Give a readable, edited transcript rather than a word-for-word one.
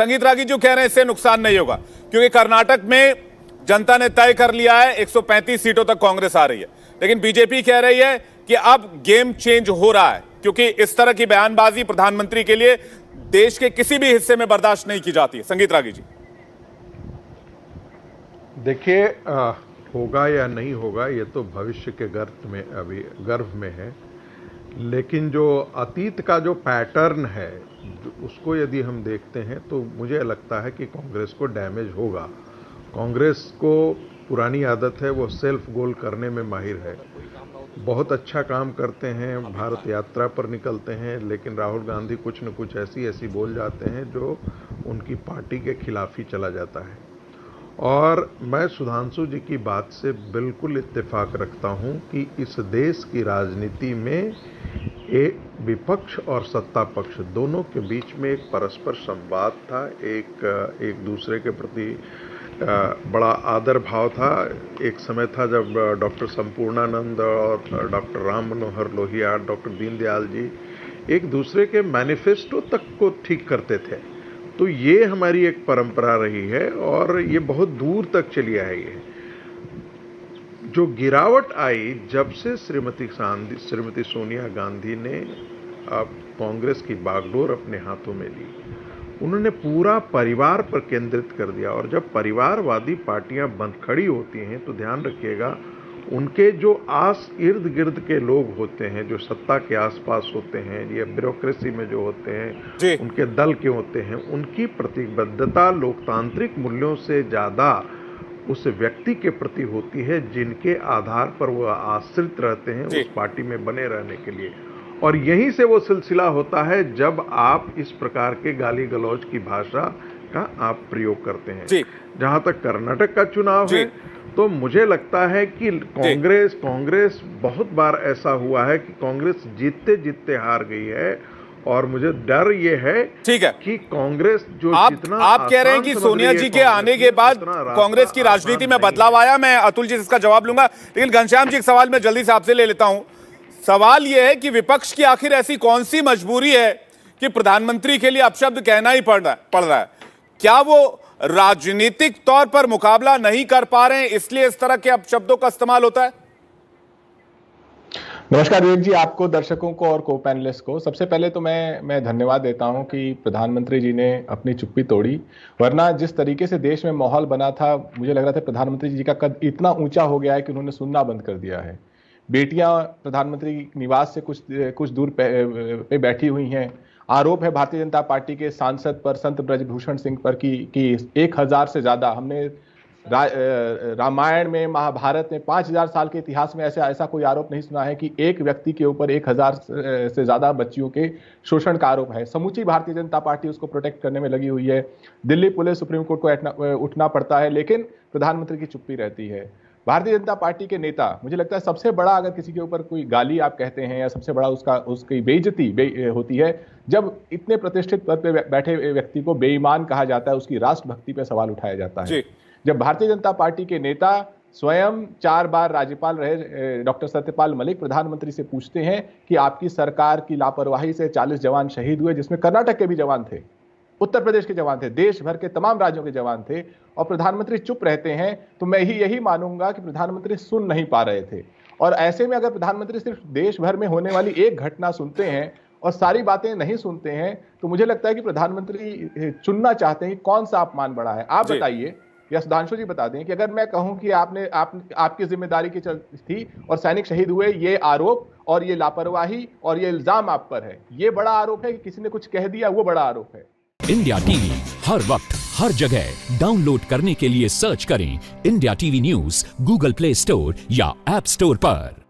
संगीत रागी जो कह रहे हैं इससे नुकसान नहीं होगा, क्योंकि कर्नाटक में जनता ने तय कर लिया है 135 सीटों तक कांग्रेस आ रही है। लेकिन बीजेपी कह रही है कि अब गेम चेंज हो रहा है, क्योंकि इस तरह की बयानबाजी प्रधानमंत्री के लिए देश के किसी भी हिस्से में बर्दाश्त नहीं की जाती है। संगीत रागी जी, देखिए, होगा या नहीं होगा ये तो भविष्य के गर्भ में है, लेकिन जो अतीत का जो पैटर्न है उसको यदि हम देखते हैं तो मुझे लगता है कि कांग्रेस को डैमेज होगा। कांग्रेस को पुरानी आदत है, वो सेल्फ गोल करने में माहिर है, बहुत अच्छा काम करते हैं, भारत यात्रा पर निकलते हैं, लेकिन राहुल गांधी कुछ न कुछ ऐसी बोल जाते हैं जो उनकी पार्टी के खिलाफ ही चला जाता है। और मैं सुधांशु जी की बात से बिल्कुल इत्तेफाक रखता हूं कि इस देश की राजनीति में एक विपक्ष और सत्ता पक्ष दोनों के बीच में एक परस्पर संवाद था, एक दूसरे के प्रति बड़ा आदर भाव था। एक समय था जब डॉक्टर संपूर्णानंद और डॉक्टर राम मनोहर लोहिया, डॉक्टर दीनदयाल जी एक दूसरे के मैनिफेस्टो तक को ठीक करते थे। तो ये हमारी एक परंपरा रही है और ये बहुत दूर तक चली आई है। जो गिरावट आई जब से श्रीमती सोनिया गांधी ने अब कांग्रेस की बागडोर अपने हाथों में ली, उन्होंने पूरा परिवार पर केंद्रित कर दिया। और जब परिवारवादी पार्टियां बंद खड़ी होती हैं तो ध्यान रखिएगा, उनके जो इर्द गिर्द के लोग होते हैं, जो सत्ता के आसपास होते हैं या ब्यूरोक्रेसी में जो होते हैं, उनके दल के होते हैं, उनकी प्रतिबद्धता लोकतांत्रिक मूल्यों से ज़्यादा उस व्यक्ति के प्रति होती है जिनके आधार पर वो आश्रित रहते हैं उस पार्टी में बने रहने के लिए। और यहीं से वो सिलसिला होता है जब आप इस प्रकार के गाली गलौज की भाषा का आप प्रयोग करते हैं। जहां तक कर्नाटक का चुनाव है तो मुझे लगता है कि कांग्रेस बहुत बार ऐसा हुआ है कि कांग्रेस जीतते जीतते हार गई है। और मुझे डर ये है कि कांग्रेस जो आप कह रहे हैं कि सोनिया जी के आने के बाद कांग्रेस की राजनीति में बदलाव आया। मैं अतुल जी से इसका जवाब लूंगा, लेकिन घनश्याम जी एक सवाल मैं जल्दी से आपसे ले लेता हूं। सवाल यह है कि विपक्ष की आखिर ऐसी कौन सी मजबूरी है कि प्रधानमंत्री के लिए अपशब्द कहना ही पड़ रहा है? क्या वो राजनीतिक तौर पर मुकाबला नहीं कर पा रहे हैं इसलिए इस तरह के अपशब्दों का इस्तेमाल होता है? नमस्कार विवेक जी, आपको, दर्शकों को और को पैनलिस्ट को। सबसे पहले तो मैं धन्यवाद देता हूं कि प्रधानमंत्री जी ने अपनी चुप्पी तोड़ी, वरना जिस तरीके से देश में माहौल बना था, मुझे लग रहा था प्रधानमंत्री जी का कद इतना ऊंचा हो गया है कि उन्होंने सुनना बंद कर दिया है। बेटियां प्रधानमंत्री निवास से कुछ दूर पे बैठी हुई हैं। आरोप है भारतीय जनता पार्टी के सांसद पर, संत ब्रजभूषण सिंह पर कि 1000 से ज्यादा, हमने रामायण में, महाभारत में 5000 साल के इतिहास में ऐसा कोई आरोप नहीं सुना है कि एक व्यक्ति के ऊपर 1000 से ज्यादा बच्चियों के शोषण का आरोप है। समूची भारतीय जनता पार्टी उसको प्रोटेक्ट करने में लगी हुई है। दिल्ली पुलिस, सुप्रीम कोर्ट को उठना पड़ता है, लेकिन प्रधानमंत्री की चुप्पी रहती है। भारतीय जनता पार्टी के नेता, मुझे लगता है सबसे बड़ा, अगर किसी के ऊपर कोई गाली आप कहते हैं या सबसे बड़ा उसकी बेइज्जती होती है जब इतने प्रतिष्ठित पद पे बैठे व्यक्ति को बेईमान कहा जाता है, उसकी राष्ट्रभक्ति पे सवाल उठाया जाता है। जब भारतीय जनता पार्टी के नेता स्वयं 4 बार राज्यपाल रहे डॉक्टर सत्यपाल मलिक प्रधानमंत्री से पूछते हैं कि आपकी सरकार की लापरवाही से 40 जवान शहीद हुए, जिसमें कर्नाटक के भी जवान थे, उत्तर प्रदेश के जवान थे, देश भर के तमाम राज्यों के जवान थे, और प्रधानमंत्री चुप रहते हैं, तो मैं यही मानूंगा कि प्रधानमंत्री सुन नहीं पा रहे थे। और ऐसे में अगर प्रधानमंत्री सिर्फ देश भर में होने वाली एक घटना सुनते हैं और सारी बातें नहीं सुनते हैं, तो मुझे लगता है कि प्रधानमंत्री चुनना चाहते हैं कि कौन सा अपमान बड़ा है। आप बताइए, या सुधांशु जी बता दें कि अगर मैं कहूं कि आपकी जिम्मेदारी की थी और सैनिक शहीद हुए, ये आरोप और ये लापरवाही और ये इल्जाम आप पर है, ये बड़ा आरोप है कि किसी ने कुछ कह दिया वो बड़ा आरोप है? इंडिया टीवी हर वक्त हर जगह डाउनलोड करने के लिए सर्च करें India TV news Google play store या ऐप स्टोर पर।